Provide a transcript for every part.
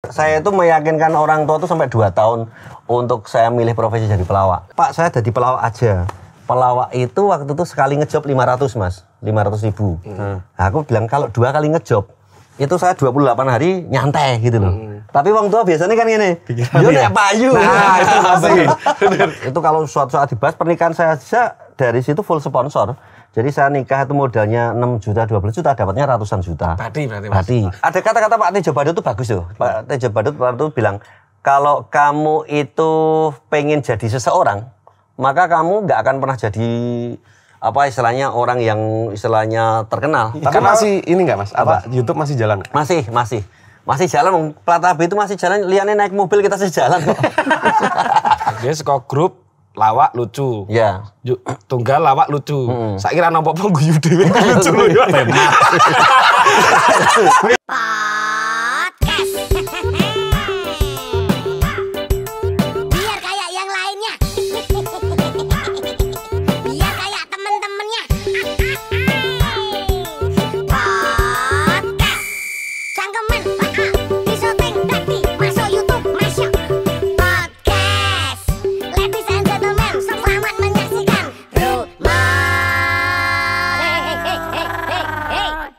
saya itu meyakinkan orang tua tuh sampai 2 tahun untuk saya milih profesi jadi pelawak. Pak, saya jadi pelawak aja. Pelawak itu waktu itu sekali ngejob 500 Mas, 500.000. Nah, aku bilang kalau 2 kali ngejob itu saya 28 hari nyantai gitu loh. Tapi wong tua biasanya kan gini, yo nek payu. Nah, itu pasti. Itu kalau suatu saat dibahas pernikahan saya aja dari situ full sponsor. Jadi saya nikah itu modalnya 6 juta, 12 juta, dapatnya ratusan juta. Berarti. Ada kata-kata Pak Tejo Badut itu bagus tuh. Pak Tejo Badut waktu itu bilang, kalau kamu itu pengen jadi seseorang, maka kamu nggak akan pernah jadi apa istilahnya orang yang istilahnya terkenal. Tapi masih ini nggak Mas? Apa YouTube masih jalan? Masih jalan. Plat AB itu masih jalan. Liane naik mobil kita sih jalan kok. Dia suka grup lawak lucu. Ya. Tunggal lawak lucu. Sak kira nopo-nopo guyu dhewe lucu lho ya. Biar kayak yang lainnya. Biar kayak temen-temennya. Podcast. Cangkeman di syuting tadi masuk YouTube masuk. Podcast. Ladies and gentlemen, selamat menyaksikan Rumah.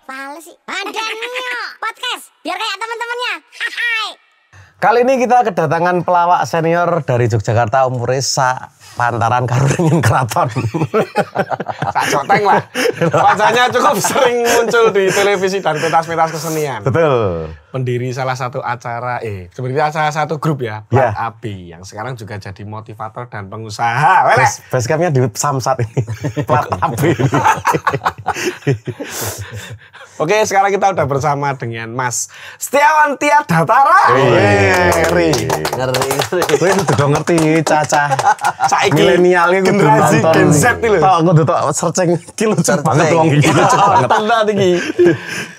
Fales sih. Adanya podcast. Biar kayak temen-temennya. Hai. Kali ini kita kedatangan pelawak senior dari Yogyakarta, umurnya pantaran karungin keraton. Sak Joteng lah. Wajahnya cukup sering muncul di televisi dan pentas-pentas kesenian. Betul. Pendiri salah satu acara, sebenarnya salah satu grup ya, Plat AB, yang sekarang juga jadi motivator dan pengusaha. Basecampnya di Samsat ini. Plat AB ini. Oke, sekarang kita udah bersama dengan Mas Setiawan Tiadatara. Ngeri. Kowe udah ngerti Caca. Milenial itu generasi Gen Z iki lho. Tok kudu tok searching iki lucu banget wong iki. Lucu banget. Tenan iki.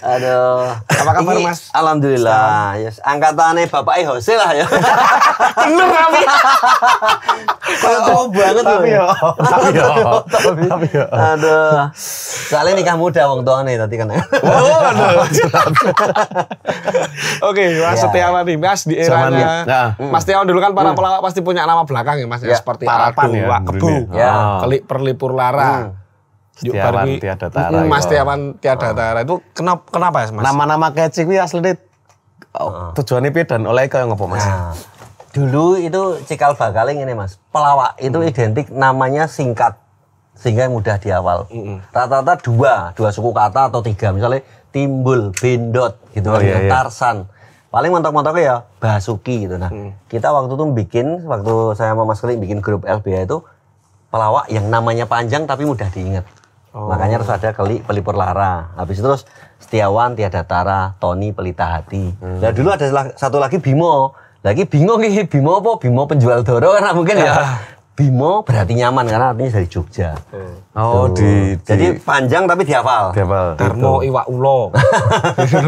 Aduh. Apa kabar Mas? Alhamdulillah. Yes, angkatane bapake Hose lah ya. Bener kami. Kau banget loh. Tapi yo. Aduh. Soalnya nikah muda wong tuane tadi kan. Oke, Mas Setiawan nih, Mas di eranya. Mas Setiawan dulu kan para pelawak pasti punya nama belakang ya Mas, ya, seperti Parapan Aldo, ya, Wak Kebu, Kelik Perlipur Lara. Setiawan Tiadatara. Mas Setiawan Tiadatara itu kenapa ya Mas? Nama-nama catchy kuwi asline tujuannya piye dan oleh kaya ngopo Mas? Dulu itu cikal bakal ini Mas. Pelawak itu identik namanya singkat sehingga mudah dihafal. Rata-rata dua suku kata atau 3, misalnya Timbul, Bendot gitu kan, Tarsan. Paling mentok-mentoknya ya Basuki gitu. Nah, kita waktu itu waktu saya sama Mas Kelik bikin grup LBH itu pelawak yang namanya panjang tapi mudah diingat. Makanya harus ada Kelik Pelipur Lara. Habis itu terus Setiawan Tiadatara, Tony Pelita Hati. Nah, dulu ada satu lagi Bimo. Lagi bingung nih, Bimo apa? Bimo penjual doro kan mungkin ya. Bimo berarti nyaman karena artinya dari Jogja. Jadi panjang tapi dihafal. Darmo Iwak Ulo.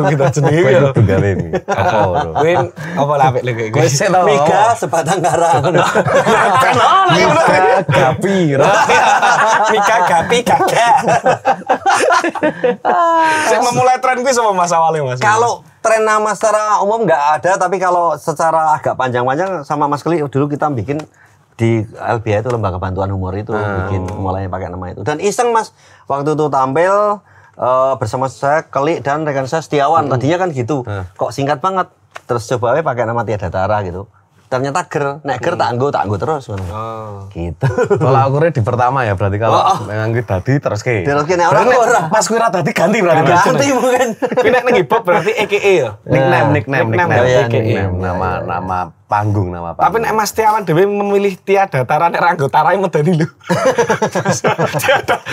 Kita jenenge ya. Tunggale ini. Apa lah apik lho kowe. Mika sebatang kara. Mika Gapi. Mika Gapi gagak. Saya memulai tren kuwi sama Mas awalnya Mas. Kalau tren nama secara umum nggak ada, tapi kalau secara agak panjang-panjang sama Mas Kelik dulu kita bikin di LBH itu Lembaga Bantuan Humor itu bikin mulainya pakai nama itu. Dan iseng Mas waktu itu tampil bersama saya Kelik dan rekan saya Setiawan. Tadinya kan gitu. Kok singkat banget. Terus coba pakai nama Tiadatara gitu. Ternyata nek tak anggo terus gitu. Kalau aku di pertama ya berarti kalau memang kita dadi terus ke. Terus nek ora pas kuwi ra dadi ganti berarti. Ganti mungkin. Kuwi nek ning hip hop berarti EKE ya. Nickname. Nama panggung. Tapi nek Mas Setiawan dhewe memilih Tiadatara nek ra nggo tarai medeni lho.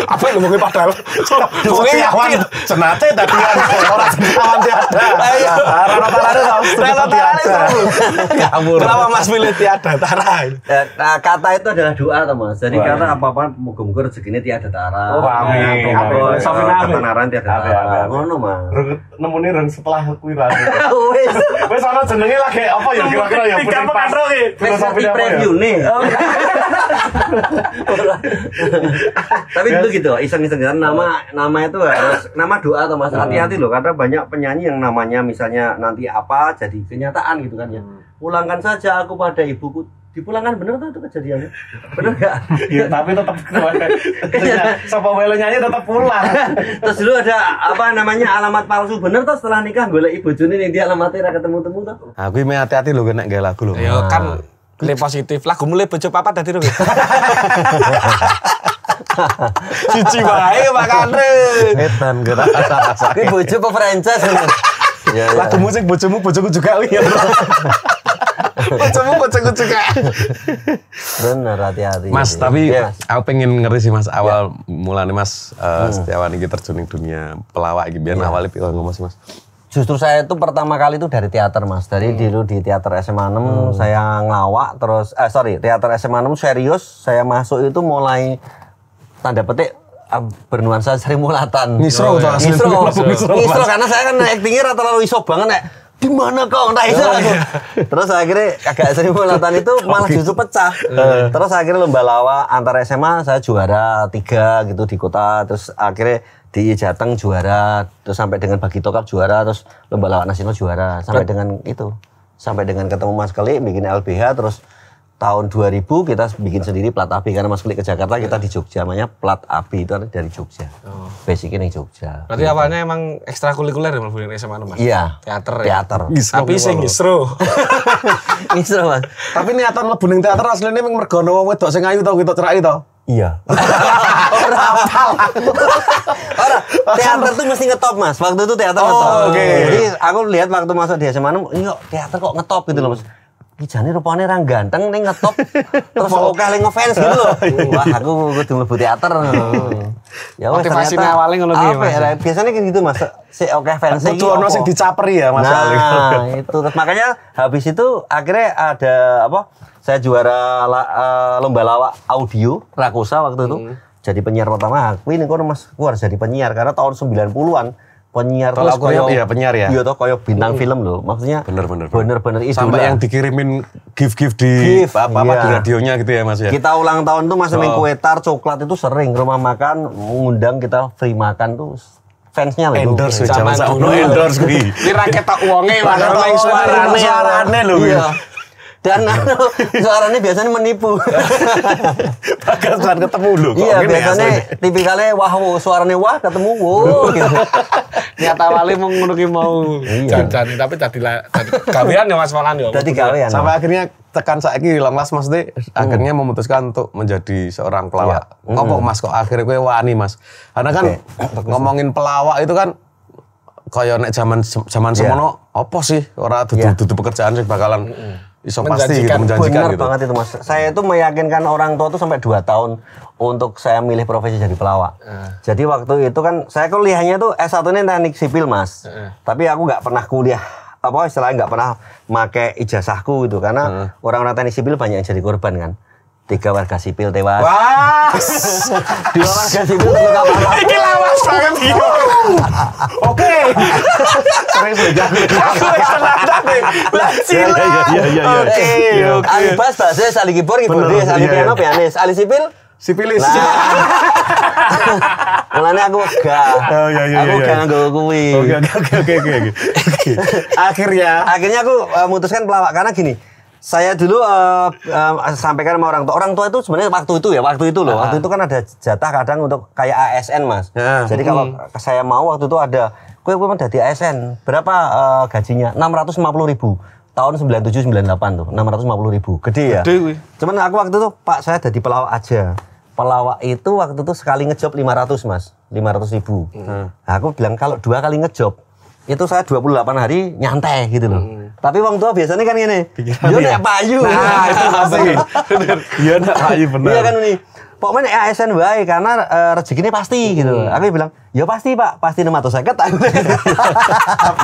Apa lho mungkin padahal. Setiawan cenate dadi ora Setiawan Tiadatara. Kenapa Mas milih Tiadatara? Nah, kata itu adalah doa toh Mas. Jadi kata apa-apa muga-muga rezekine Tiadatara. Amin. Ketenaran Tiadatara. Ngono Mas. Nemune reng setelah kuwi ra. Wis ana jenenge lagi apa ya kira-kira ya Kamu kadro ki. Versi preview nih. Tapi dulu gitu, iseng-iseng kan nama itu harus nama doa atau mas, hati-hati loh karena banyak penyanyi yang namanya misalnya nanti apa jadi kenyataan gitu kan ya. Pulangkan saja aku pada ibuku. Dipulangkan bener tuh itu kejadiannya. Bener enggak? Ya, tapi tetap sapa wae nyanyi tetap pulang. Terus dulu ada apa namanya alamat palsu bener tuh setelah nikah golek bojone ning dia alamatnya ra ketemu-temu tuh. Aku ini hati-hati lho nek gawe lagu lho. Ya kan le positif. Lagu mulai bojo papat dadi rung. Cici wae makane. Edan gerak rasa-rasa. Ki bojo apa franchise ini? Ya. Lagu musik bojoku juga ya. Bojoku juga. Bener hati-hati. Mas, jadi. tapi Ya, Mas. aku pengen ngeri sih Mas awal mulane Mas Setiawan iki terjun ning dunia pelawak iki biyen awalnya piye ngomong Mas? Justru saya itu pertama kali itu dari teater mas. Dari dulu di teater SMA 6 saya ngelawak terus, teater SMA 6 serius. Saya masuk itu mulai tanda petik bernuansa Sri Mulatan. Ngisro tuh asli. Ngisro karena saya kan actingnya rata terlalu iso banget nek. Di mana kau? Nah itu aku. Terus akhirnya agak Sri Mulatan itu malah justru pecah. Terus akhirnya lomba lawak antar SMA saya juara 3 gitu di kota. Terus akhirnya di Jateng juara, terus sampai dengan Bagito Cup juara, terus lomba lawak nasional juara, sampai dengan itu, sampai dengan ketemu Mas Klik bikin LBH, terus tahun 2000 kita bikin sendiri Plat Abi karena Mas Klik ke Jakarta, kita di Jogja, namanya Plat Abi itu dari Jogja, basicnya di Jogja. Berarti awalnya emang ekstrakurikuler ya mlebu SMA Mas? Iya. Teater ya? Teater. Tapi sing ngisro. Ngisro Mas. Tapi niatan mlebu ning teater asline memang mergo ono wong wedok sing ayu to kita cerai to. Iya. Orang teater tuh mesti ngetop mas. Waktu itu teater ngetop. Oke. Jadi aku lihat waktu masuk di SMA 6, iya teater kok ngetop gitu loh mas. Ijane rupane orang ganteng ning ngetop terus oke le ngefans gitu loh. Wah, aku kudu mlebu teater. Ya wes Motivasinya ternyata awalnya ngono ki, Mas. Biasanya kayak gitu mas. Si oke fans iki. Kudu ono sing dicaperi ya Mas Ali. Nah, itu terus makanya habis itu akhirnya ada apa? Saya juara lomba lawak audio Rakusa waktu itu. Jadi penyiar pertama. Aku ini kono Mas, aku harus jadi penyiar karena tahun 90-an penyiar Kalau terus aku lihat, iya, penyiar ya. Iya toh koyo bintang film loh. Maksudnya Bener-bener idola. sampai yang dikirimin gift di Gift, apa-apa iya. di radionya gitu ya Mas ya. Kita ulang tahun tuh Mas main kue tar coklat itu sering rumah makan mengundang kita free makan tuh fansnya loh. Endorse wis Zaman zaman dulu. endorse kuwi. Ini rakyat tak uangnya, Rakyat tak suarane. suarane lho. Iya. Dan suaranya biasanya menipu. Bagasan ketemu lho kok Iya, ngene biasanya asline. tipikalnya wah suaranya wah ketemu wow gitu. Niat awalnya mau ngono ki mau. Iya. Jadi tapi jadi gawean ya Mas Malan ya. Jadi gawean. Sampai akhirnya tekan saiki long last Mas De akhirnya memutuskan untuk menjadi seorang pelawak. Apa Mas kok akhirnya kowe wani Mas? Karena kan ngomongin pelawak itu kan kaya nek zaman semono apa sih ora dudu pekerjaan sih bakalan iso pasti gitu menjanjikan Benar gitu. banget itu mas. Saya itu meyakinkan orang tua tuh sampai 2 tahun untuk saya milih profesi jadi pelawak. Jadi waktu itu kan saya kuliahnya tuh S1-nya teknik sipil mas. Tapi aku nggak pernah kuliah apa istilahnya nggak pernah make ijazahku gitu karena orang-orang teknik sipil banyak yang jadi korban kan. 3 warga sipil tewas. Wah, 2 warga sipil terluka parah. ini lawas banget gitu. Oke. Sering sudah jadi. Aku senang deh. Iya. Oke. Alibas bahasa sali keyboard keyboardis, sali piano pianis, sali sipil Sipilis. mulane aku gak. Iya. Aku gak nggo kuwi. Oke. Akhirnya Akhirnya aku memutuskan pelawak karena gini. Saya dulu sampaikan sama orang tua itu sebenarnya waktu itu loh. Waktu itu kan ada jatah kadang untuk kayak ASN mas. Jadi kalau saya mau waktu itu ada, kue dari ASN berapa gajinya? 650.000 tahun 97-98 tuh, 650.000 gede ya. Cuman aku waktu itu Pak saya jadi pelawak aja. Pelawak itu waktu itu sekali ngejob 500 mas, 500.000. Nah, aku bilang kalau 2 kali ngejob itu saya 28 hari nyantai gitu loh. Tapi wong tua biasanya kan gini, yo nek payu. Nah, itu pasti. Bener. Iya nek payu bener. Iya kan ini. Pokoknya nek ASN wae karena rezekinya pasti gitu. Aku bilang, "Ya pasti, Pak. Pasti 650."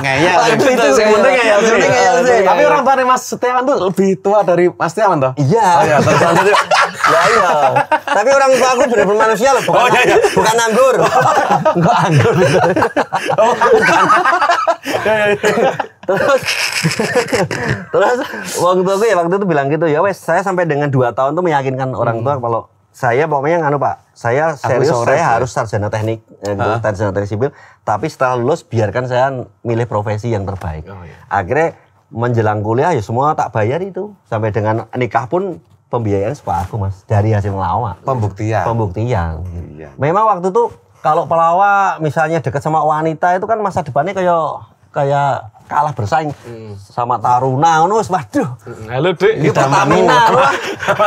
Ngeyel. Itu Yang penting ngeyel sih. ngeyel sih. Tapi orang tua Mas Setiawan tuh lebih tua dari Mas Setiawan toh? Iya. Oh iya, terus lanjut yuk. Lah iya. Tapi orang tua aku benar-benar manusia loh, bukan bukan anggur. Enggak anggur. Terus waktu itu bilang gitu, ya wes saya sampai dengan 2 tahun tuh meyakinkan orang tua kalau saya pokoknya nganu Pak, saya serius saya harus sarjana teknik, sarjana teknik sipil, tapi setelah lulus biarkan saya milih profesi yang terbaik. Akhirnya menjelang kuliah ya semua tak bayar itu, sampai dengan nikah pun pembiayaan sepak aku Mas, dari hasil melawak. Pembuktian. Iya. Memang waktu itu kalau pelawak misalnya dekat sama wanita itu kan masa depannya kayak kalah bersaing sama taruna ngono wis waduh. Halo Dik, Ini Pertamina wah.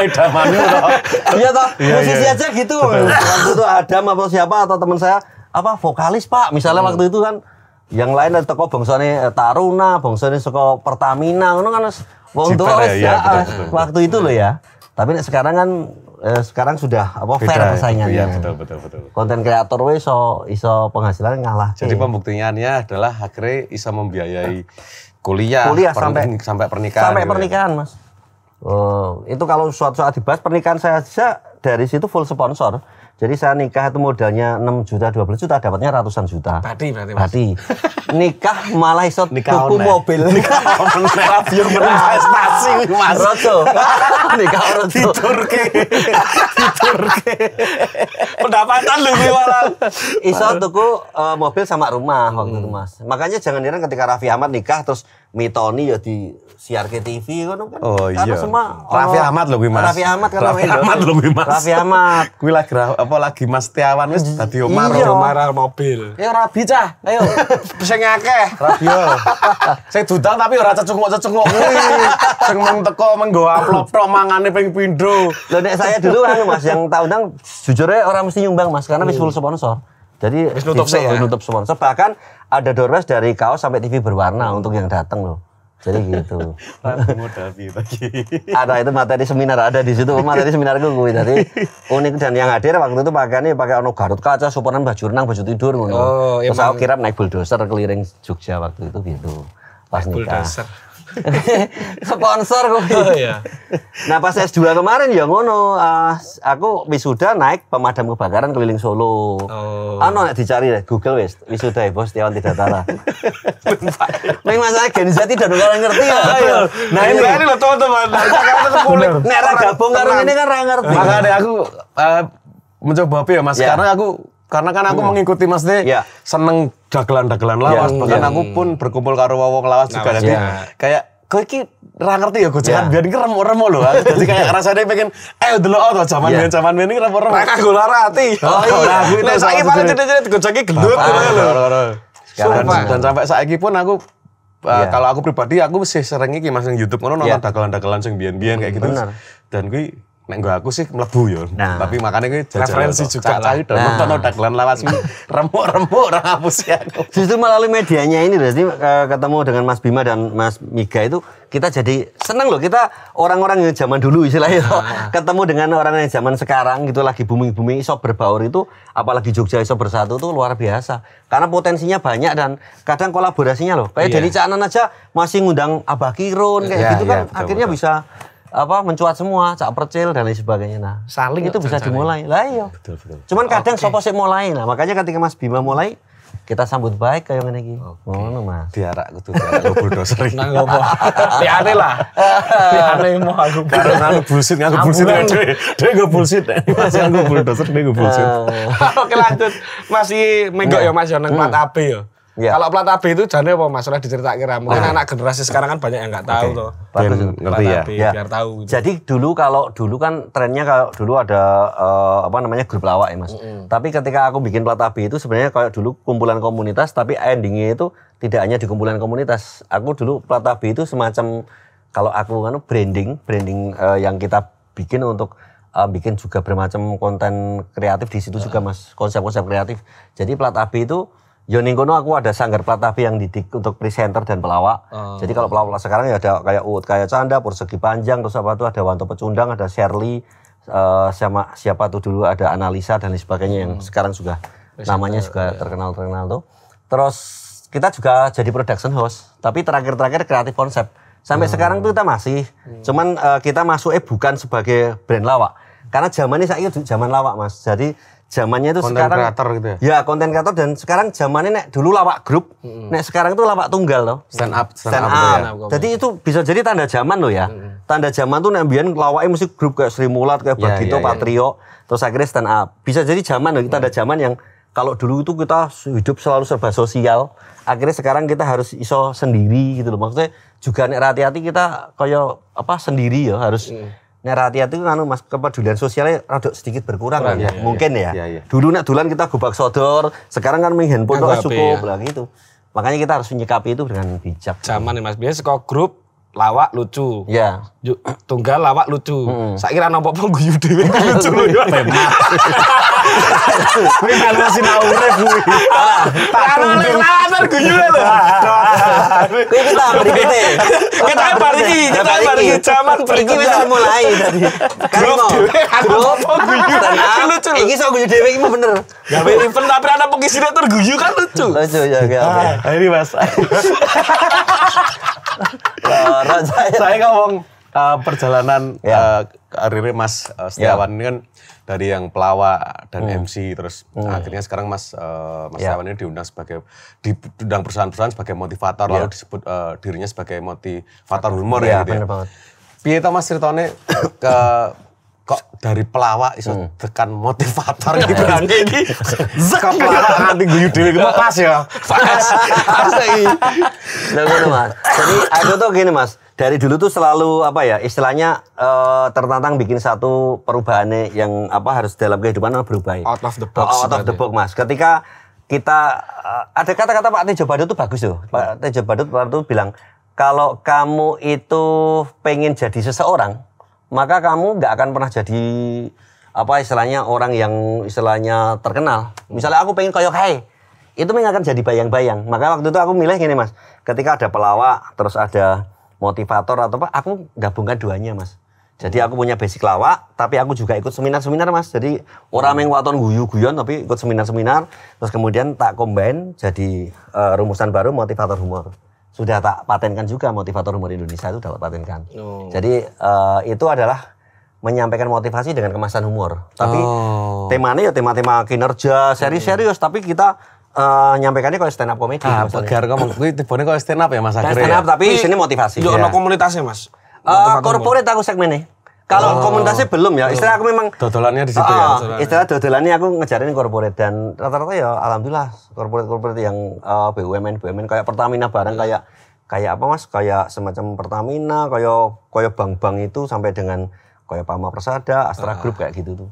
Idamanmu toh. Iya toh, musisi aja gitu. Waktu itu Adam apa siapa atau teman saya apa vokalis Pak, misalnya waktu itu kan yang lain ada toko bangsane Taruna, bangsane saka Pertamina ngono kan wong tua waktu itu loh ya. Tapi sekarang kan sekarang sudah fair persaingannya. Iya, betul. Konten kreator we iso penghasilan ngalah. Jadi pembuktiannya adalah akhirnya bisa membiayai kuliah sampai pernikahan. Sampai pernikahan, Mas. Itu kalau suatu saat dibahas pernikahan saya dari situ full sponsor. Jadi saya nikah itu modalnya 6 juta, 12 juta, dapatnya ratusan juta. Berarti. Nikah malah iso tuku mobil. Nikah radio berinvestasi Mas. Rojo. Nikah rojo. Turki. Pendapatan lu malah. Iso tuku mobil sama rumah waktu itu Mas. Makanya jangan heran ketika Raffi Ahmad nikah terus Mitoni ya di siar ke TV kan. Oh iya. Semua Raffi Ahmad lho kuwi Mas. Raffi Ahmad kan Raffi Ahmad lho kuwi Mas. Raffi Ahmad. Kuwi lagi Mas Tiawan wis dadi Omar mobil. Ayo Rabi cah, ayo. Sing akeh, Rabi yo. Sing dudal tapi ora cecunguk-cecunguk kuwi. Sing mung teko menggo upload tok mangane ping pindho. Lho nek saya dulu Mas yang tak undang jujurnya orang mesti nyumbang Mas karena wis full sponsor. Jadi nutup sponsor. Bahkan ada doorway dari kaos sampai TV berwarna untuk yang datang loh. Jadi gitu. Modal bagi. Ada itu materi seminar ada di situ materi seminarku gue tadi unik dan yang hadir waktu itu pakaiannya pakai Garut kaca, Superman baju renang, baju tidur ngono. Terus aku kira naik bulldozer keliling Jogja waktu itu gitu. Pas nikah. Sponsor gue. Oh iya. Nah pas S2 kemarin ya ngono, aku wisuda naik pemadam kebakaran keliling Solo. Nek dicari deh Google wisuda Ibu Setiawan Tidatara. Memang masalah Gen Z tidak orang ngerti ya. Nah ini loh teman-teman. Nek ra gabung karo ini kan ra ngerti. Makanya aku mencoba ya Mas karena kan aku mengikuti Mas De seneng dagelan-dagelan lawas. Bahkan aku pun berkumpul karo wong lawas juga. Jadi kayak kowe iki ra ngerti ya gojekan biyen iki remuk-remuk lho. Jadi kayak rasane pengen delok to zaman biyen iki remuk-remuk. Ra kanggo lara ati. Nek saiki paling cedek-cedek digojeki gendut lho. Dan sampai saiki pun aku kalau aku pribadi aku sih sering iki Mas nang YouTube ngono nonton dagelan-dagelan sing biyen-biyen kayak gitu. Dan kuwi nek aku sih mlebu ya. Tapi makanya kuwi referensi juga lah. Nonton dagelan lawas remuk-remuk ora ngapus ya aku. Justru melalui medianya ini berarti ketemu dengan Mas Bima dan Mas Miga itu kita jadi senang loh, kita orang-orang yang zaman dulu istilahnya ketemu dengan orang yang zaman sekarang gitu lagi booming iso berbaur itu apalagi Jogja iso bersatu tuh luar biasa. Karena potensinya banyak dan kadang kolaborasinya loh. Kayak Denny Caknan aja masih ngundang Abah Kirun kayak gitu kan akhirnya bisa mencuat semua, Cak Percil dan lain sebagainya. Nah, saling itu bisa dimulai. Lah iya. Betul. Cuman kadang sopo sik mulai. Nah, makanya ketika Mas Bima mulai kita sambut baik kayak ngene iki. Ngono, Mas. Diarak kudu diarak bulldozer iki. Nang opo? Liane lah. Liane mau aku. Karena bullshit Dia enggak bullshit. Masih aku bulldozer dia enggak bullshit. Oke lanjut. Masih menggok ya Mas ya nang plat AB ya. Kalau plat AB itu jane apa Mas? Sudah diceritakan kira. Mungkin anak generasi sekarang kan banyak yang enggak tahu toh. Ngerti ya. Biar tahu. Gitu. Jadi dulu kan trennya kalau dulu ada grup lawak ya Mas. Tapi ketika aku bikin plat AB itu sebenarnya kayak dulu kumpulan komunitas tapi endingnya itu tidak hanya di kumpulan komunitas. Aku dulu plat AB itu semacam kalau aku kan branding yang kita bikin untuk bikin juga bermacam konten kreatif di situ juga Mas. Konsep-konsep kreatif. Jadi plat AB itu ning kono aku ada sanggar plat AB yang didik untuk presenter dan pelawak. Jadi kalau pelawak sekarang ya ada kayak Uut kayak Canda, Persegi Panjang, terus apa tuh ada Wanto Pecundang, ada Shirley, sama siapa tuh dulu ada Analisa dan lain sebagainya yang sekarang juga namanya juga terkenal tuh. Terus kita juga jadi production house, tapi terakhir kreatif konsep. Sampai sekarang tuh kita masih, cuman kita masuk bukan sebagai brand lawak. Karena zamannya saya itu zaman lawak Mas. Jadi zamannya itu Konten sekarang kreator gitu ya? Ya, konten kreator dan sekarang zamannya nek dulu lawak grup, nek sekarang itu lawak tunggal loh. Stand up. Jadi itu bisa jadi tanda zaman loh ya. Tanda zaman tuh nek mbiyen lawaknya mesti grup kayak Sri Mulat, kayak Bagito, Patrio, terus akhirnya stand up. Bisa jadi zaman loh, kita ada zaman yang kalau dulu itu kita hidup selalu serba sosial, akhirnya sekarang kita harus iso sendiri gitu loh. Maksudnya juga nek hati-hati kita kayak apa sendiri ya harus nek hati-hati kan Mas kepedulian sosialnya rada sedikit berkurang kan ya. Mungkin ya. Dulu nek dolan kita gobak sodor, sekarang kan main handphone kok cukup lah gitu. Makanya kita harus menyikapi itu dengan bijak. Zaman nih Mas, biasa kok grup lawak lucu. Ya. Tunggal lawak lucu. Saya kira nopo-nopo guyu dhewe lucu lho ya. Kuwi kan masih urip kuwi. Lawan guyu lho. Kuwi kita berikutnya. Kita bariki zaman Iki wis mulai tadi. Grup dhewe nopo guyu. Lucu. Iki sok guyu dhewe iki mah bener. Gawe event tapi ana pengisine terguyu kan lucu. Lucu ya oke. Ini Mas. Saya ngomong perjalanan karirnya Mas Setiawan ini kan dari yang pelawak dan MC terus akhirnya sekarang Mas Setiawan ini diundang perusahaan-perusahaan sebagai motivator lalu disebut dirinya sebagai motivator humor ya gitu. Bener banget. Piye to Mas ceritane kok dari pelawak iso tekan motivator gitu kan iki. Kok pelawak nganti guyu dhewe ku pas ya. Pas iki. Nah, ngono Mas. Jadi aku tuh gini Mas, dari dulu tuh selalu apa ya, istilahnya tertantang bikin satu perubahan yang apa harus dalam kehidupan berubah. Out of the box. Out of the box Mas. Ketika kita ada kata-kata Pak Tejo Badut tuh bagus tuh. Pak Tejo Badut waktu itu bilang, kalau kamu itu pengen jadi seseorang, maka kamu nggak akan pernah jadi apa istilahnya orang yang istilahnya terkenal. Misalnya aku pengen kayak Hai, itu memang akan jadi bayang-bayang. Maka waktu itu aku milih gini Mas, ketika ada pelawak, terus ada motivator atau apa, aku gabungkan duanya Mas. Jadi aku punya basic lawak, tapi aku juga ikut seminar-seminar Mas. Jadi orang yang waton guyu-guyon, tapi ikut seminar-seminar, terus kemudian tak combine jadi rumusan baru motivator humor. Sudah tak patenkan juga motivator humor Indonesia itu dapat patenkan. Jadi itu adalah menyampaikan motivasi dengan kemasan humor. Tapi temanya ya tema-tema kinerja, serius-serius. Tapi kita nyampaikannya kayak stand up comedy. Pegar ngomong kuwi tibane kayak stand up ya Mas akhirnya. Stand up tapi sini motivasi. Yo ono komunitasnya Mas. Corporate aku segmennya. Kalau komunitasnya belum ya, istilah aku memang dodolannya di situ ya. Istilah dodolannya aku ngejarin corporate dan rata-rata ya alhamdulillah corporate yang BUMN kayak Pertamina barang kayak apa Mas? Kayak semacam Pertamina, kayak bank-bank itu sampai dengan kayak Pama Persada, Astra Group kayak gitu tuh.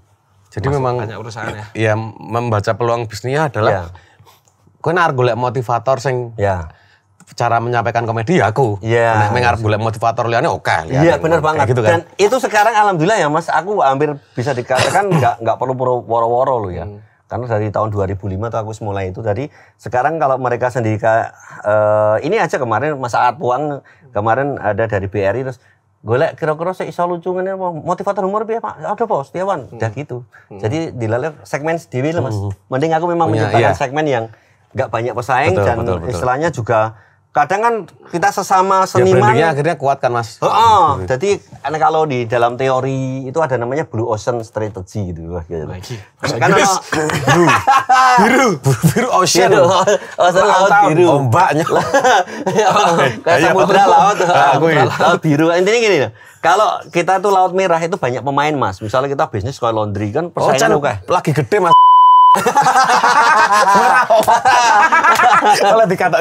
Jadi memang banyak urusannya. Ya membaca peluang bisnisnya adalah kowe arep golek motivator sing cara menyampaikan komedi ya aku. Nek mengarep golek motivator liyane oke. Iya benar banget. Gitu kan? Dan itu sekarang alhamdulillah ya Mas, aku hampir bisa dikatakan nggak perlu woro-woro loh ya. Karena dari tahun 2005 tuh aku mulai itu. Jadi sekarang kalau mereka sendiri ini aja kemarin Mas Aat Puang kemarin ada dari BRI terus golek kira-kira saya iso lucu ngene apa motivator humor piye Pak? Ada Pak Setiawan. Udah gitu. Jadi dilalui segmen sendiri lah Mas. Mending aku memang menciptakan segmen yang nggak banyak pesaing dan istilahnya juga kadang kan kita sesama seniman brandingnya akhirnya kuat kan Mas. Jadi kalau di dalam teori itu ada namanya Blue Ocean Strategy gitu. Kan biru ocean. Ocean laut biru. Ombaknya. Kayak samudra laut biru. Intinya gini loh. Kalau kita tuh laut merah itu banyak pemain Mas. Misalnya kita bisnis kayak laundry kan persaingan lagi gede Mas. Kalau dikata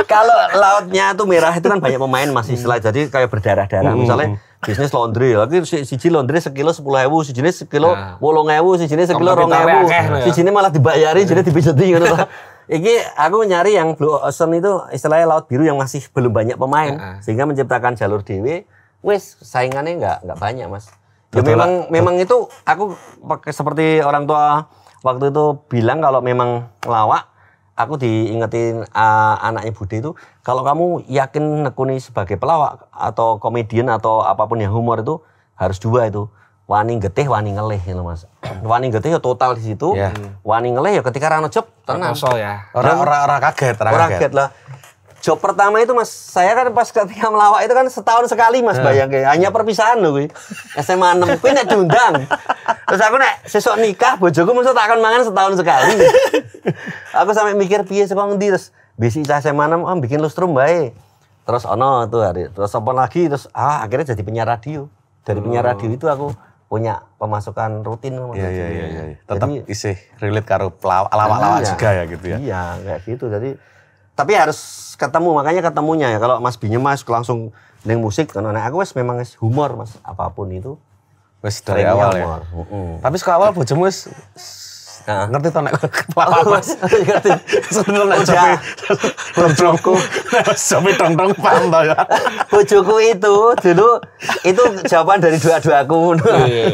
kalau lautnya tuh merah itu kan banyak pemain masih istilah jadi kayak berdarah-darah. Misalnya bisnis laundry lagi siji laundry sekilo 10.000, sijine sekilo 8.000, sijine sekilo 2.000, sijine malah dibayari jadi dipijeti ngono to. Iki aku nyari yang Blue Ocean itu istilahnya laut biru yang masih belum banyak pemain sehingga menciptakan jalur dewe wis saingannya nggak banyak Mas. Ya memang itu aku pakai seperti orang tua waktu itu bilang kalau memang lawak aku diingetin anaknya Bude itu kalau kamu yakin nekuni sebagai pelawak atau komedian atau apapun yang humor itu harus dua itu wani getih wani ngelih gitu Mas. Wani getih ya total di situ. Wani ngelih ya ketika rano job tenang. Kosol ya. Orang kaget lah. job pertama itu Mas, saya kan pas ketika melawak itu kan setahun sekali Mas bayangke. Hanya perpisahan lho kuwi. SMA 6 kuwi nek diundang. Terus aku nek sesuk nikah bojoku mesti tak akan mangan setahun sekali. Aku sampai mikir piye saka ngendi terus bisi cah SMA 6 bikin lustrum bae. Terus ono tuh hari. Terus apa lagi terus akhirnya jadi penyiar radio. Dari penyiar radio itu aku punya pemasukan rutin. Iya. Tetap isih relate karo lawak-lawak juga ya gitu ya. Iya, kayak gitu. Jadi tapi harus ketemu, makanya ketemunya ya. Kalau Mas Binyo Mas langsung neng musik kan aku wis memang humor Mas, apapun itu. Wis dari awal ya. Tapi saka awal bojomu wis ngerti to nek pelawak Mas. Ngerti. Sebenarnya bojoku sampai tong-tong paham to ya. Bojoku itu dulu itu jawaban dari doa-doaku.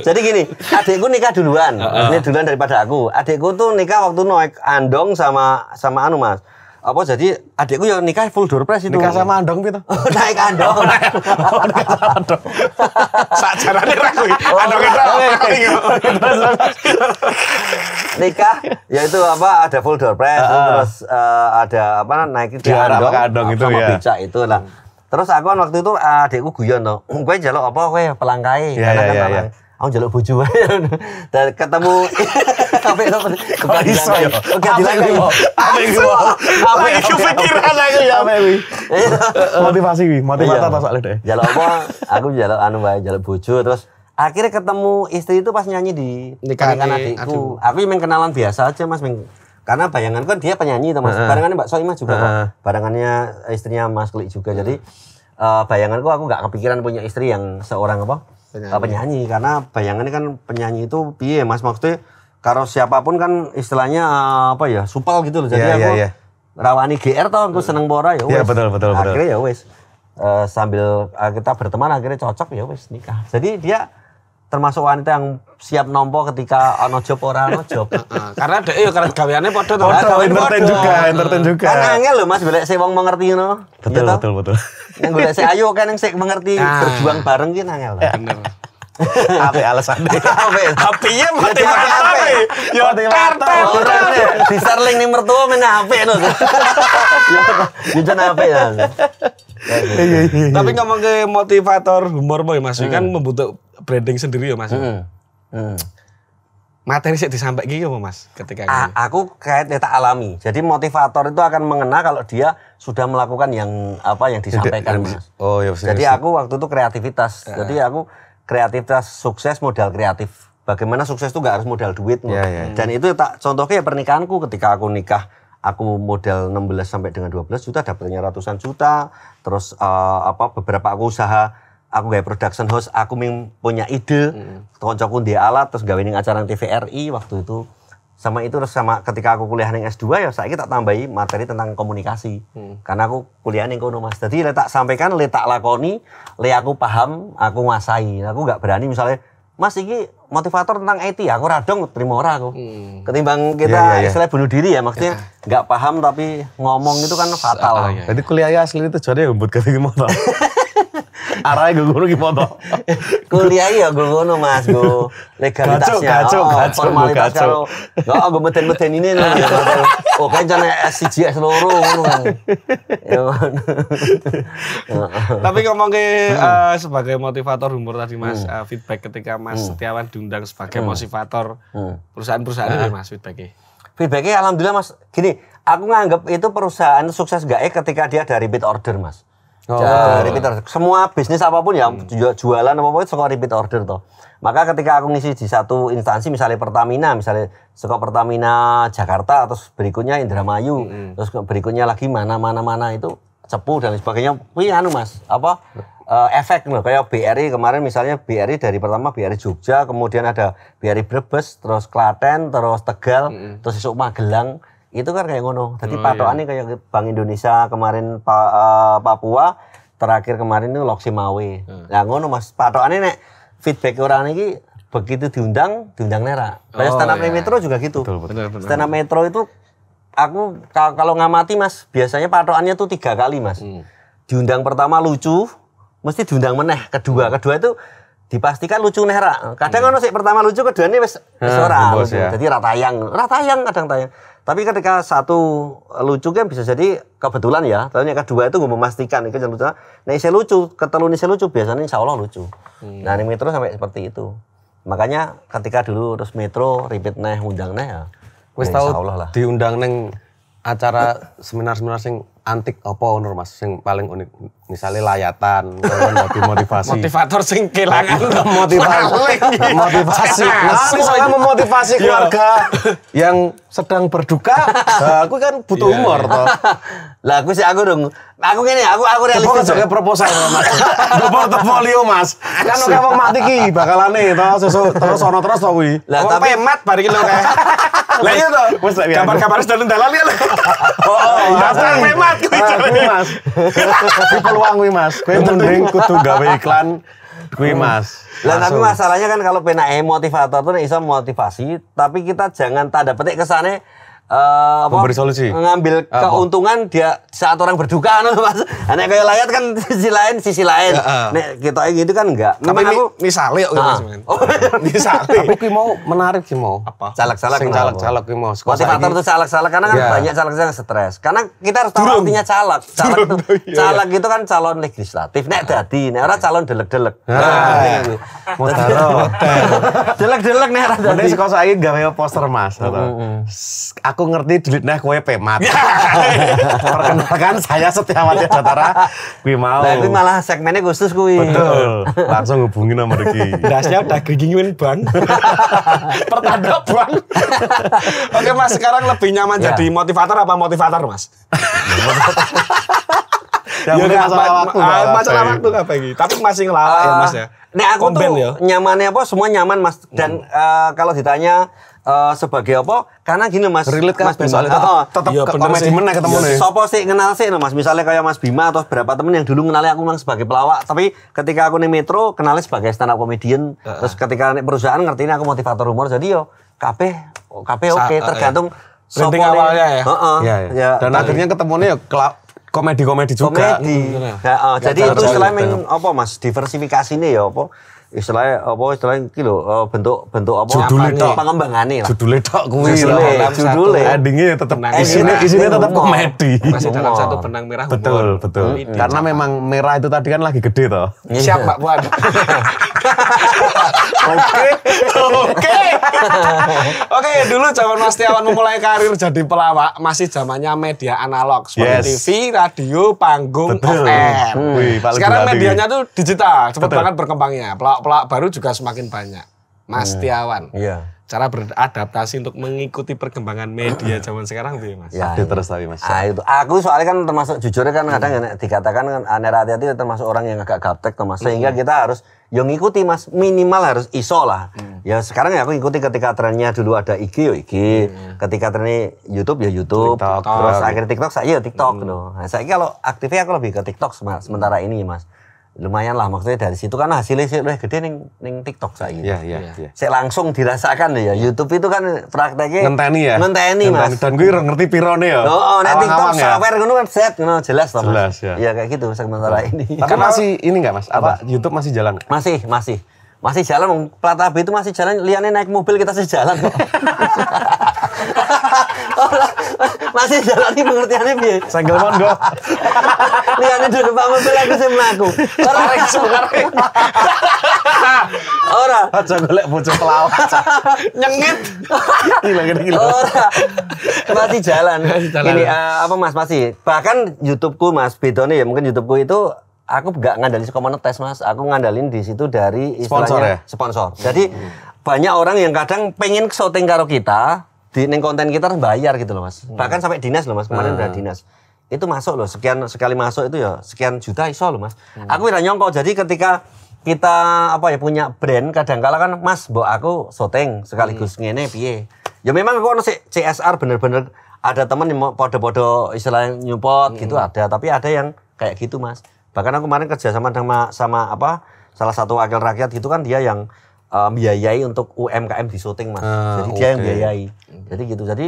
Jadi gini, adikku nikah duluan. Ini duluan daripada aku. Adikku tuh nikah waktu naik andong sama anu Mas. Apa jadi adikku yang nikah full door press itu. Nikah sama andong gitu. Naik andong. Nikah sama andong. Sajarane ra kuwi. Andong itu. Nikah ya itu apa ada full door press terus ada apa naik di andong itu sama ya. becak itu lah. Terus aku kan waktu itu adikku guyon to. Kowe njaluk apa kowe pelangkai karena kan aku njaluk bojo wae. Dan ketemu apik to kepadilan. Apa iki pikiran aku ya. Motivasi kuwi, motivator to soalnya deh. Njaluk apa? Aku njaluk anu wae, njaluk bojo terus akhirnya ketemu istri itu pas nyanyi di pernikahan adikku. Aku memang kenalan biasa aja Mas, karena bayangan kan dia penyanyi tuh Mas. Barengannya Mbak Soimah juga kok. Barengannya istrinya Mas Klik juga. Jadi bayanganku aku nggak kepikiran punya istri yang seorang apa? Penyanyi. Karena bayangannya kan penyanyi itu piye Mas, maksudnya kalau siapapun kan istilahnya apa ya? Supel gitu loh. Jadi aku rawani GR toh aku seneng pora ya wis. Iya betul. Akhirnya ya wis. Sambil kita berteman akhirnya cocok ya wis nikah. Jadi dia termasuk wanita yang siap nompo ketika ono job ora ono job. Karena dhek yo karena gaweane padha to. Entertain juga. Kan angel lho Mas golek sing wong mengerti ngono. Betul. Yang golek sing ayo kan yang sing mengerti berjuang bareng ki angel. Bener. Apa alasannya? HP-nya mati apa? Yo Di Starling ning mertua men HP no. Yo jan HP ya. Tapi ngomong ke motivator humor boy Mas, kan membutuhkan branding sendiri ya Mas. Materi sih disampaikan gitu Mas ketika ini. Aku kayak tak alami. Jadi motivator itu akan mengena kalau dia sudah melakukan yang apa yang disampaikan Mas. Oh ya. Jadi aku waktu itu kreativitas. Jadi aku kreativitas sukses modal kreatif. Bagaimana sukses itu gak harus modal duit. Dan itu tak contohnya ya pernikahanku ketika aku nikah. Aku modal 16 sampai dengan 12 juta, dapatnya ratusan juta. Terus beberapa aku usaha, aku gawe production house, aku punya ide. Koncoku dia alat, terus gawe ning acara TVRI waktu itu. Sama itu terus sama ketika aku kuliah ning S2 ya saiki tak tambahi materi tentang komunikasi. Karena aku kuliah ning kono Mas. Jadi tak sampaikan, tak lakoni, aku paham, aku nguasai. Aku gak berani misalnya Mas iki motivator tentang IT, aku radong terima ora aku. Ketimbang kita istilah bunuh diri ya, maksudnya nggak paham tapi ngomong itu kan fatal. Jadi kuliahnya asli itu jadi buat ketinggi motor. Arahnya gue guru gimana? Kuliah ya gue ngono Mas, gue legalitasnya. Gaco. Formalitas kalau nggak gue meten ini nih. Oh kan jangan S1 S2 Tapi ngomong ke sebagai motivator humor tadi Mas, feedback ketika Mas Setiawan diundang sebagai motivator perusahaan-perusahaan ini Mas feedbacknya. Feedbacknya alhamdulillah Mas. Gini, aku nganggap itu perusahaan sukses ketika dia ada repeat order Mas. Repeat order. Semua bisnis apapun ya, jualan apapun itu suka repeat order toh. Maka ketika aku ngisi di satu instansi, misalnya Pertamina, misalnya suka Pertamina Jakarta, terus berikutnya Indramayu, terus berikutnya lagi mana itu Cepu dan sebagainya. Wih anu Mas, efek loh kayak BRI kemarin misalnya BRI dari pertama BRI Jogja, kemudian ada BRI Brebes, terus Klaten, terus Tegal, terus esuk Magelang. Itu kan kayak ngono. Jadi patokannya kayak Bank Indonesia kemarin Papua, terakhir kemarin itu Loksimawe. Nah ngono Mas, patokannya nek feedback orang ini begitu diundang nera. Kayak stand up Metro juga gitu. Betul. Stand up Metro itu aku kalau ngamati Mas, biasanya patokannya tuh 3 kali Mas. Diundang pertama lucu, mesti diundang meneh. Kedua itu dipastikan lucu nih ra. Kadang ono sik pertama lucu, keduanya wis ora bos lucu. ya. Jadi ra tayang kadang tayang. Tapi ketika satu lucu kan bisa jadi kebetulan ya. Tapi yang kedua itu gue memastikan itu lucu. Nah, isi lucu, ketelu isi lucu biasanya insya Allah lucu. Nah, ini Metro sampai seperti itu. Makanya ketika dulu terus Metro repeat neh undang neh ya. Wis ya tau insya Allah lah. diundang neng acara seminar-seminar sing antik apa ngono Mas sing paling unik. Misalnya layatan, motivasi. Motivator sing kelangan motivasi. Misalnya memotivasi keluarga yang sedang berduka, aku kan butuh humor toh. Lah aku dong. Aku realistis. Aku proposal Mas. Go portofolio Mas. Kan oke wong mati ki bakalane toh terus ono terus to kuwi. Lah Wong tapi pemat bar iki lho kae. Lah iya to. Kabar-kabar sedang dalan ya. Oh, Daftar pemat kuwi Mas. Kuwi peluang kuwi Mas. Kowe mending kudu gawe iklan kuwi Mas. Lah tapi masalahnya kan kalau penake motivator tuh iso motivasi, tapi kita jangan tanda petik kesane memberi solusi. Ngambil keuntungan dia saat orang berduka Mas. Nek kayak layat kan sisi lain. Nek kita gitu kan enggak. Tapi Memang aku misale kok Mas. Misale. Tapi kuwi mau menarik ki mau. Apa? caleg-caleg Sing kenapa? caleg-caleg kuwi mau. Motivator itu caleg-caleg karena kan Ya. banyak caleg yang stres. Karena kita harus tahu artinya caleg. Caleg itu kan calon legislatif. Nek dadi, nek ora calon delek-delek. Modaro. Delek-delek nek ora Mending dadi. saka saiki gawe poster Mas. Aku ngerti duit nah kowe pemat. Perkenalkan saya Setiawati Datara. Kuwi mau. Lah itu malah segmennya khusus kuwi. Betul. Langsung hubungi nomor iki. Dasnya udah gigingin ban. Pertanda ban. Oke Mas, sekarang lebih nyaman Ya. jadi motivator apa motivator Mas? Yang penting masalah waktu. Masalah waktu apa iki? Tapi masih ngelawak ya Mas ya. Nek aku Komben tuh ya. nyamannya apa? Semua nyaman Mas. Dan kalau ditanya sebagai apa? Karena gini Mas. Relate kan Mas Bima. soalnya tetap Iya, bener komedi sih. meneh ketemu nih. Sopo sih kenal sih no, Mas. Misalnya kayak Mas Bima atau beberapa temen yang dulu kenalnya aku memang sebagai pelawak, tapi ketika aku nih Metro kenalnya sebagai stand up comedian, terus ketika nih perusahaan ngerti aku motivator humor, jadi yo kabeh oke, tergantung Branding sopo nih. awalnya ya. Heeh. Iya, iya. Ya, Dan akhirnya ketemunya ya komedi-komedi juga. komedi. Heeh, jadi itu istilahnya apa Mas, diversifikasi nih ya apa? Istilahnya iki lho, bentuk apa? Judulnya tok. Pengembangane lah. Judulnya tok kuwi. Judulnya. Endingnya tetap Endingnya isinya tetap humor. komedi. Masih dalam Humor. satu benang merah humor. Betul, betul. Karena memang merah itu tadi kan lagi gede toh. Siap Mbak Puan. Oke, dulu zaman Mas Setiawan memulai karir jadi pelawak masih zamannya media analog seperti Yes. TV, radio, panggung, Betul. off-air. Wih, paling Sekarang gila medianya tuh digital, cepet Betul. banget berkembangnya. Pelawak-pelawak baru juga semakin banyak. Mas Setiawan, Iya. cara beradaptasi untuk mengikuti perkembangan media zaman sekarang tuh ya Mas? Ya, Update terus tapi Mas. Itu. Aku soalnya kan termasuk jujur kan kadang dikatakan kan Ane hati-hati termasuk orang yang agak gaptek tuh Mas. Sehingga kita harus yang ngikuti Mas, minimal harus iso lah. Ya sekarang ya aku ikuti ketika trennya dulu ada IG ya IG, ketika trennya YouTube ya YouTube, TikTok. terus akhirnya TikTok saya ya TikTok loh. Nah, saya kalau aktifnya aku lebih ke TikTok sementara ini Mas. Lumayan lah maksudnya dari situ kan hasilnya sih lebih gede ning TikTok saya. Iya, iya, iya. Saya langsung dirasakan ya. YouTube itu kan prakteknya Ngenteni ya. Ngenteni Mas. Dan gue ngerti pirone ya. Oh, nek TikTok Awang-awang ya. sawer ngono kan set ngono jelas toh Mas. Jelas, ya. Iya kayak gitu sementara ini. Tapi masih ini enggak Mas? Apa YouTube masih jalan? Masih jalan, plat AB itu masih jalan, liane naik mobil kita masih jalan kok. Masih jalan ini pengertiannya piye? Senggel monggo. Liane duduk Pak mobil aku sing mlaku. Semarang. Ora. Aja golek bocah pelawak. Nyengit. Gila. Ora. Masih jalan. jalan. Ini apa Mas masih. Bahkan YouTubeku Mas bedone ya mungkin YouTubeku itu aku nggak ngandalin suka monetes Mas, aku ngandalin di situ dari istilahnya sponsor. Jadi banyak orang yang kadang pengen syuting karo kita, di konten kita harus bayar gitu loh Mas. Bahkan sampai dinas loh Mas, kemarin udah dinas. Itu masuk loh, sekian sekali masuk itu ya sekian juta iso loh Mas. Aku udah nyongko, jadi ketika kita apa ya punya brand kadang-kala kan Mas, mbok aku syuting sekaligus ngene piye. Ya memang aku ono CSR bener-bener ada temen yang podo-podo istilahnya nyupport gitu ada, tapi ada yang kayak gitu Mas. Bahkan aku kemarin kerja sama apa salah satu wakil rakyat gitu kan dia yang biayai untuk UMKM di syuting Mas. Jadi dia yang biayai. Jadi gitu. Jadi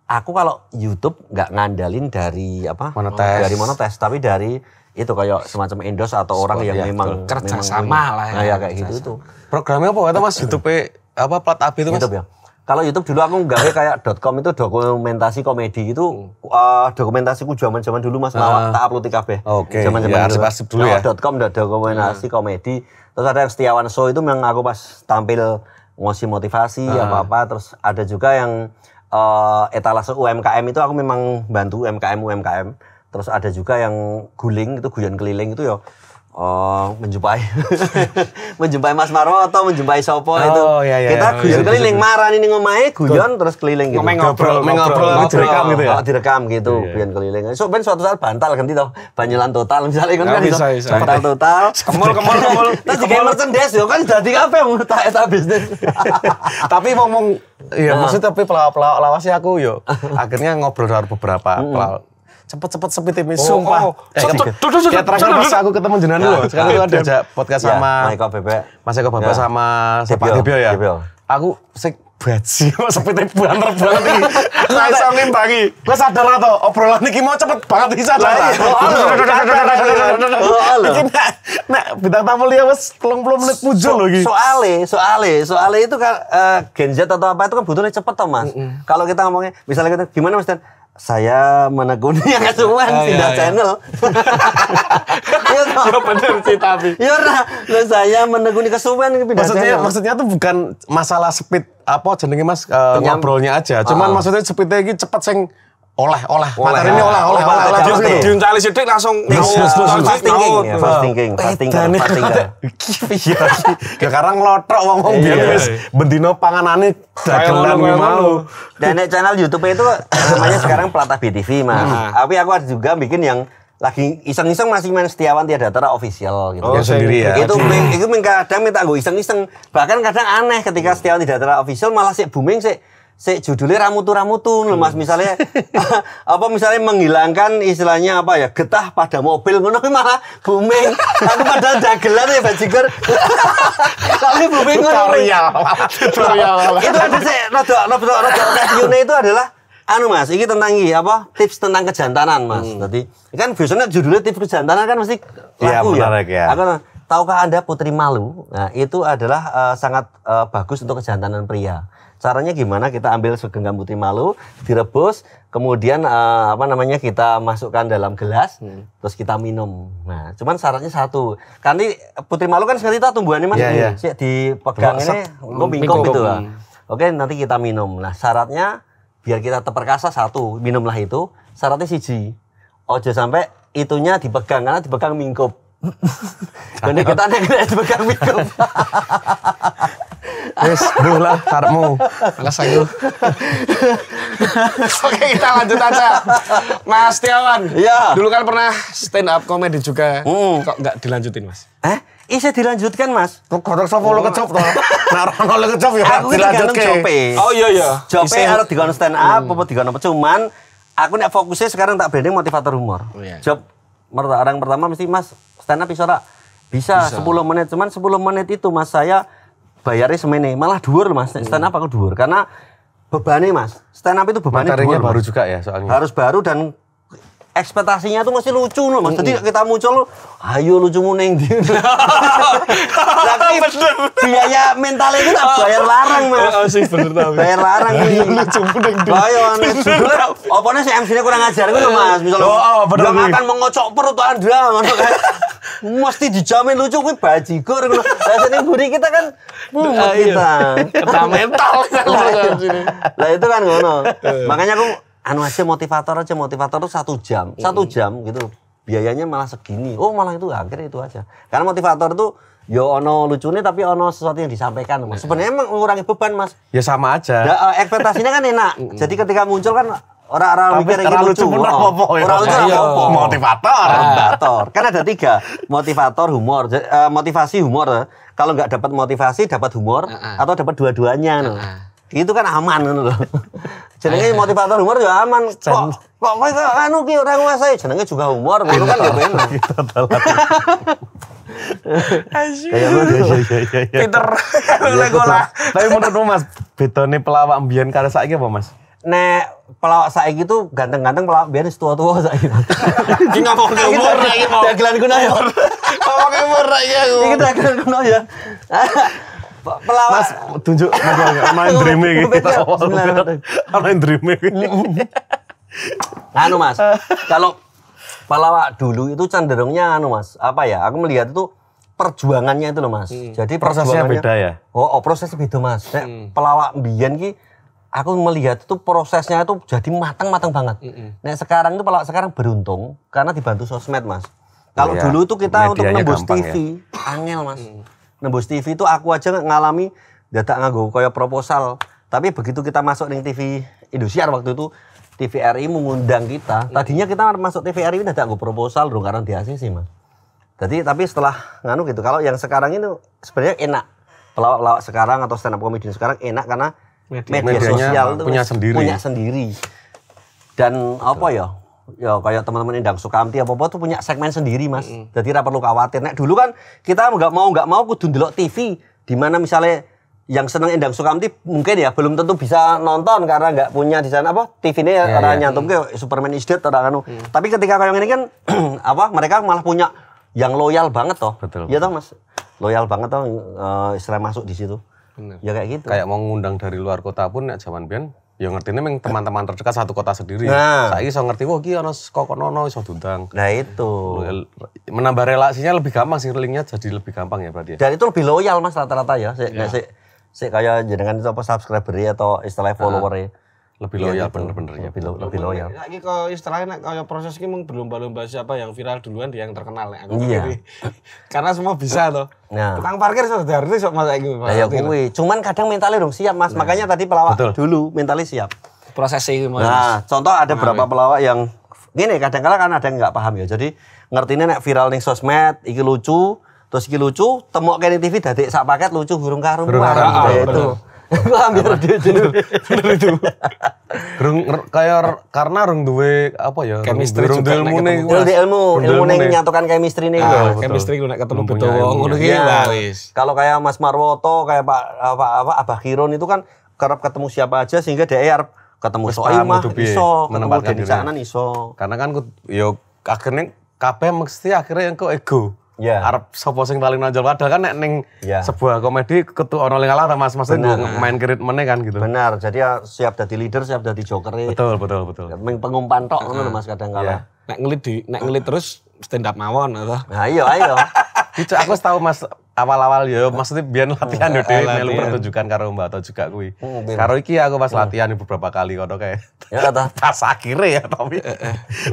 aku kalau YouTube nggak ngandalin dari apa? Monetes. Dari monetes, tapi dari itu kayak semacam endorse atau orang yang memang kerjasama lah ya. Nah, ya kayak gitu itu. Programnya apa kata Mas? YouTube apa plat AB itu Mas? YouTube ya. Kalau YouTube dulu aku gawe kayak .com itu dokumentasi komedi itu dokumentasiku zaman-zaman dulu Mas tak upload di kabeh. Oke. Zaman-zaman arsip dulu ya. .com dokumentasi komedi. Terus ada Setiawan Show itu yang aku pas tampil ngasih motivasi apa-apa, terus ada juga yang etalase UMKM itu aku memang bantu UMKM. Terus ada juga yang guling itu guyon keliling itu ya menjumpai Mas Marwoto, menjumpai Sopo itu. Kita guyon keliling marani ning omahe guyon terus keliling gitu. Ngobrol direkam gitu ya. Direkam gitu guyon keliling. So ben suatu saat bantal ganti toh banyelan total misalnya kan bisa. bantal total. Kemul. Terus digawe merchandise yo kan dadi kabeh eta bisnis. Tapi ngomong iya maksudnya tapi pelawak lawas sih aku yo. Akhirnya ngobrol dengan beberapa pelawak. Cepet-cepet sepi tim sumpah. Ya terakhir pas aku ketemu jenengan dulu. Sekarang itu ada aja podcast sama Mas Eko Bebek sama Pak Debio ya. Aku sik baji sepi tim banget iki. Ora iso ngimbangi. Gue sadar lah toh obrolan iki mau cepet banget bisa lah. Iki nek bintang tamu liya wis 30 menit muncul lho iki. Soale itu kan Gen Z atau apa itu kan butuhnya cepet toh Mas. Kalau kita ngomongnya misalnya kita gimana Mas Dan? Saya menekuni yang kesuwen pindah channel. Iya bener sih tapi. Iya saya menekuni kesuwen pindah channel. Maksudnya tuh bukan masalah speed apa jenenge Mas ngobrolnya aja. Cuman maksudnya speednya iki cepet sing olah materi ini olah diuncali sithik langsung fast thinking. Ya karang lotrok wong biyen wis bendino panganane dagelan mau. Dan channel YouTube itu namanya sekarang Plata BTV Mas. Tapi aku ada juga bikin yang lagi iseng-iseng masih main Setiawan Tiadatra official gitu. Sendiri ya. Itu kadang minta gue iseng-iseng. Bahkan kadang aneh ketika Setiawan Tiadatra official malah sik booming sik judulnya ramutu Mas misalnya misalnya menghilangkan istilahnya apa ya getah pada mobil ngono malah booming aku padahal dagelan ya bajigur tapi booming tutorial itu ada sih rada itu adalah Mas ini tentang tips tentang kejantanan Mas jadi kan biasanya judulnya tips kejantanan kan mesti laku ya aku tahukah Anda Putri Malu nah itu adalah sangat bagus untuk kejantanan pria. Caranya gimana? Kita ambil segenggam putri malu, direbus, kemudian kita masukkan dalam gelas, terus kita minum. Nah, cuman syaratnya satu. Karena putri malu kan sekali itu tumbuhannya Mas, dipegang ini, bingkong gitu lah. Oke, nanti kita minum. Nah, syaratnya biar kita terperkasa satu, minumlah itu. Syaratnya siji. Ojo sampai itunya dipegang karena dipegang mingkup. Dan kita dipegang mingkup. Wes, lah karepmu. Malas aku. Oke, kita lanjut aja. Mas Setiawan. Iya. Dulu kan pernah stand up comedy juga. Kok enggak dilanjutin, Mas? Bisa dilanjutkan, Mas. Kodok sapa lo kecop to? Nek ora ono kecop ya dilanjutke. Oh iya. Jope arep dikon stand up apa dikon apa cuman aku nek fokusnya sekarang tak branding motivator humor. Job orang pertama mesti Mas stand up bisa 10 menit cuman 10 menit itu Mas saya bayarnya semene, malah dhuwur Mas. Stand up aku dhuwur karena bebannya Mas. Stand up itu bebannya materinya baru juga ya soalnya. Harus baru dan ekspektasinya tuh masih lucu loh Mas. Jadi kita muncul, ayo lucumu ning ndi. Tapi biaya mentalnya itu tak bayar larang Mas. Sih bener ta. Bayar larang iki. Lucumu ning ndi. Ayo opone si MC-ne kurang ajar ngono Mas. Misalnya makan mengocok perut Anda ngono kan. Mesti dijamin lucu kuwi bajigur ngono. Rasane buri kita kan kita kena mental kan. Lah itu kan ngono. Makanya aku motivator tuh 1 jam. 1 jam gitu. Biayanya malah segini. Oh, malah itu akhirnya itu aja. Karena motivator itu ya ono lucune tapi ono sesuatu yang disampaikan Mas. Sebenarnya emang mengurangi beban Mas. Ya sama aja. Ekspektasinya kan enak. Jadi ketika muncul kan orang-orang mikir ini lucu. Orang lucu apa? Motivator. Kan ada 3. Motivator, humor. Motivasi, humor. Kalau nggak dapat motivasi, dapat humor. Atau dapat dua-duanya. Itu kan aman loh. Jenenge motivator humor juga aman. Kok anu ki ora nguasai jenenge juga humor, ngono kan ya bener. Pinter. Legola. Tapi menurutmu Mas, bedane pelawak mbiyen karo saiki apa Mas? Nek pelawak saiki itu ganteng-ganteng pelawak biyen wis tua-tua saiki. Iki ngomong ke umur iki mau. Dagelan kuno ya. Ngomong ke umur iki aku. Iki dagelan kuno ya. Pelawak Mas tunjuk main dream iki. Main dream iki. Anu Mas, kalau pelawak dulu itu cenderungnya anu Mas, apa ya? Aku melihat itu perjuangannya itu loh Mas. Jadi Prosesnya perjuangannya- beda ya? Oh, prosesnya beda Mas. Nek pelawak mbiyen ki aku melihat itu prosesnya itu jadi matang-matang banget. Nek sekarang itu pelawak sekarang beruntung karena dibantu sosmed Mas. Kalau iya. dulu itu kita untuk Medianya nembus gampang TV, angel Mas. Nembus TV itu aku aja ngalami dadak nganggo kaya proposal. Tapi begitu kita masuk ning TV Indosiar waktu itu TVRI mengundang kita. Tadinya kita masuk TVRI ini dadak nggo proposal dong karena di ACC Mas. Jadi tapi setelah nganu gitu, kalau yang sekarang itu sebenarnya enak. Pelawak-pelawak sekarang atau stand up comedian sekarang enak karena media Medianya sosial itu punya sendiri. punya sendiri. Dan apa ya? Ya kayak teman-teman Endang Sukamti apa tuh punya segmen sendiri Mas. Jadi tidak perlu khawatir. Nek dulu kan kita nggak mau kudu ndelok TV di mana misalnya yang seneng Endang Sukamti mungkin ya belum tentu bisa nonton karena nggak punya di sana apa TV-nya ya, orang nyantum ke Superman is Dead orang anu. Tapi ketika kayak ini kan apa mereka malah punya yang loyal banget toh. Betul. Iya toh Mas. Loyal banget toh istilah masuk di situ. Bener. Ya kayak gitu. Kayak mau ngundang dari luar kota pun nek zaman biyen ya ngertine meng teman-teman terdekat satu kota sendiri. Nah. Saiki iso ngerti wah iki ana kok nono iso diundang. Nah itu. Menambah relasinya lebih gampang sih, linknya jadi lebih gampang ya berarti ya. Dan itu lebih loyal Mas rata-rata ya. Sik kayak jenengan itu apa subscriber atau istilah follower Lebih loyal bener-bener ya. lebih loyal. Lagi kok istilahnya kayak proses ini mung berlomba-lomba siapa yang viral duluan dia yang terkenal nek aku Iya. pikir. Karena semua bisa toh. Nah. Tukang parkir sudah dari sok masa iki. Nah ya kuwi, cuman kadang mentalnya dong siap Mas. Makanya tadi pelawak Betul. dulu mentalnya siap. Proses iki Mas. Nah, contoh ada beberapa pelawak yang gini kadang-kala kan ada yang nggak paham ya. Jadi ngertine nek viral ning sosmed iki lucu, terus iki lucu, temok kene TV dadi sak paket lucu burung karung. karung, Ya itu. Gua ambil itu. Kayak karena rung duwe apa ya? Chemistry rung juga duwe nek ilmune ketemu. iku, Mas. ilmu Ilmu ning nih. nyatukan chemistry nih. Ah, betul. chemistry ku nek ketemu Belum punya betul ilmu ngono ya. iki Iya. wah wis. Kalau kayak Mas Marwoto, kayak Pak Abah Kiron itu kan kerap ketemu siapa aja sehingga dia arep ketemu Wis paham Soimah kudu piye iso, ketemu menempatkan Denny diri. Caknan iso. Karena kan yo akhirnya kabeh mesti akhirnya yang kok ego. Iya. Arep sapa sing paling nonjol padahal kan nek ning Iya. sebuah komedi ketu ono ling ala Mas maksudnya main ritmene kan gitu. Benar, jadi ya siap jadi leader, siap jadi joker. Betul. Meng pengumpan tok ngono lho Mas kadang kala. Iya. Nek ngelit terus stand up mawon atau. Nah, ayo. Itu aku tahu Mas awal-awal ya maksudnya biar latihan yo dhewe latihan. melu pertunjukan karo Mbak atau juga kuwi. bener. Karo iki aku pas latihan beberapa kali kono kayak Ya kata. pas akhirnya ya tapi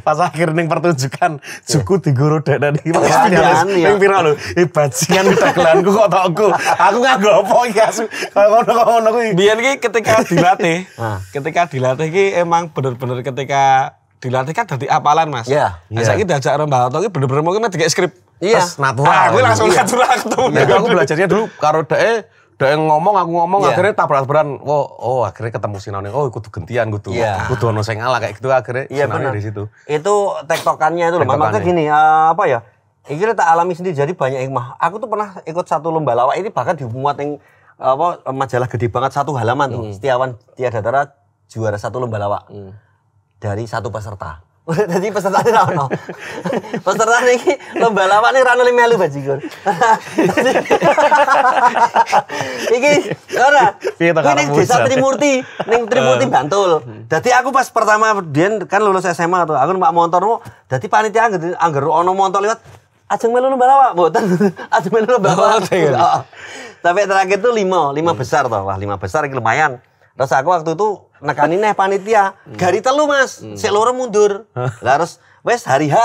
pas akhir ning pertunjukan suku digoro dek dan iki Iya, iya. ning pira lho bajingan dagelanku kok tokku aku nganggo apa iki asu kaya ngono kuwi Biyen ki ketika dilatih, Nah. ketika dilatih ki emang bener-bener ketika dilatih kan dadi apalan Mas. Iya, Nah, saiki diajak karo Mbak Oto ki bener-bener mungkin dikek skrip. Iya. Terus natural Ah, gue langsung Iya. natural ketemu. Ya, aku belajarnya dulu karo dek ngomong aku ngomong Iya. akhirnya tabrak-tabrakan oh akhirnya ketemu sinone oh kudu gentian kudu Iya. ono sing ngalah kayak gitu akhirnya Iya sinone benar. di situ. Itu tektokannya itu loh. Maksudnya Tektokannya. gini, apa ya? Ini tak alami sendiri jadi banyak hikmah. Aku tuh pernah ikut satu lomba lawak ini bahkan dimuat yang apa majalah gede banget satu halaman tuh. Setiawan Tiadatara juara satu lomba lawak. Dari satu peserta. Jadi peserta ini ono. Peserta ini lomba lawak ini rano melu bajigur. Iki ora. Piye to Ini karo desa pusat? Trimurti, ning Trimurti Bantul. Dadi aku pas pertama Dian kan lulus SMA tuh. Aku numpak motor mau dadi panitia angger ono motor lewat ajeng melu lomba lawak, mboten. Ajeng melu lomba lawak. Heeh. Tapi terakhir tuh 5 besar toh. Wah, 5 besar iki lumayan. Terus aku waktu itu nekani neh panitia, gari telu Mas, sik loro mundur. Lah terus wes hari H,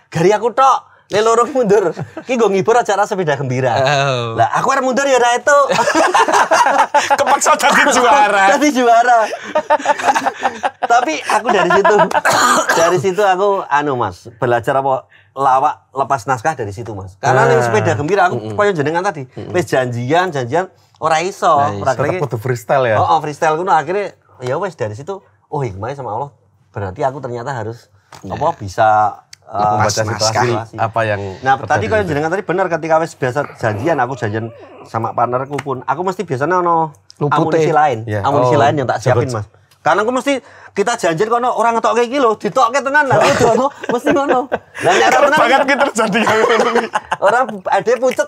gari aku tok. Le loro mundur. Ki nggo ngibur acara sepeda gembira. Oh. Lah aku arep mundur ya ora itu. Kepaksa jadi juara. Jadi juara. Tapi aku dari situ aku Mas, belajar apa lawak lepas naskah dari situ Mas. Karena ning sepeda gembira aku koyo jenengan tadi, wis janjian ora iso. Ora Tetep kudu freestyle ya. Oh, freestyle kuno akhirnya ya wes dari situ hikmahnya sama Allah. Berarti aku ternyata harus apa bisa Membaca naskah. situasi apa yang Nah, tadi terjadi kalau itu. jenengan tadi benar ketika wis biasa janjian sama partnerku pun aku mesti biasanya ono Lupute. amunisi lain. Iya. Amunisi Oh, lain yang tak siapin, jago- Mas. Karena aku mesti kita janjian kono orang ngetok kayak gilo, ditokke tenan lah itu mesti ngono. Lah nek ora tenan Banget kita terjadi orang ade pucet.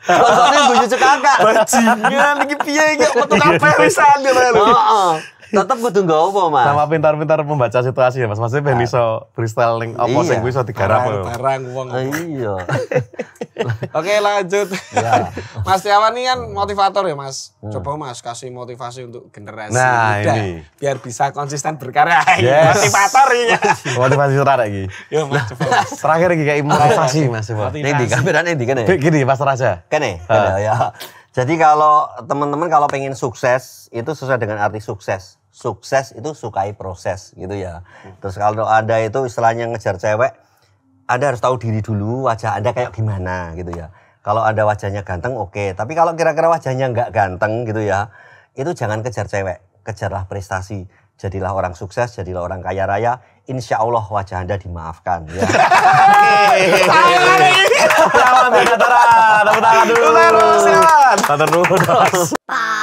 Konsone guyu cekakak. Bajingan iki piye iki metu kabeh wisan lho. Heeh. Tetep kudu nggawa, Mas. sama pintar-pintar membaca situasi ya Mas. Maksudnya ben iso freestyle ning apa Iya. sing kuwi iso digarap. Barang wong. Iya. Oke lanjut. Ya. Mas Tiawan ini kan motivator ya Mas. Coba Mas kasih motivasi untuk generasi Nah, muda ini. biar bisa konsisten berkarya. Yes. Motivator ini. Motivasi terakhir iki. Ya Mas coba Mas. Terakhir iki kayak motivasi Mas. Coba. Ning di kamerane ndi kene? Gini Mas Raja. Kene ya. Jadi kalau teman-teman kalau pengen sukses itu sesuai dengan arti sukses. Sukses itu sukai proses gitu ya. Terus kalau Anda itu istilahnya ngejar cewek, Anda harus tahu diri dulu, wajah Anda kayak gimana gitu ya. Kalau Anda wajahnya ganteng oke, tapi kalau kira-kira wajahnya nggak ganteng gitu ya, itu jangan kejar cewek, kejarlah prestasi. Jadilah orang sukses, jadilah orang kaya raya, insya Allah wajah Anda dimaafkan ya. Selamat datang. Tepuk tangan dulu. Terus, Tiawan. Matur nuwun. Pak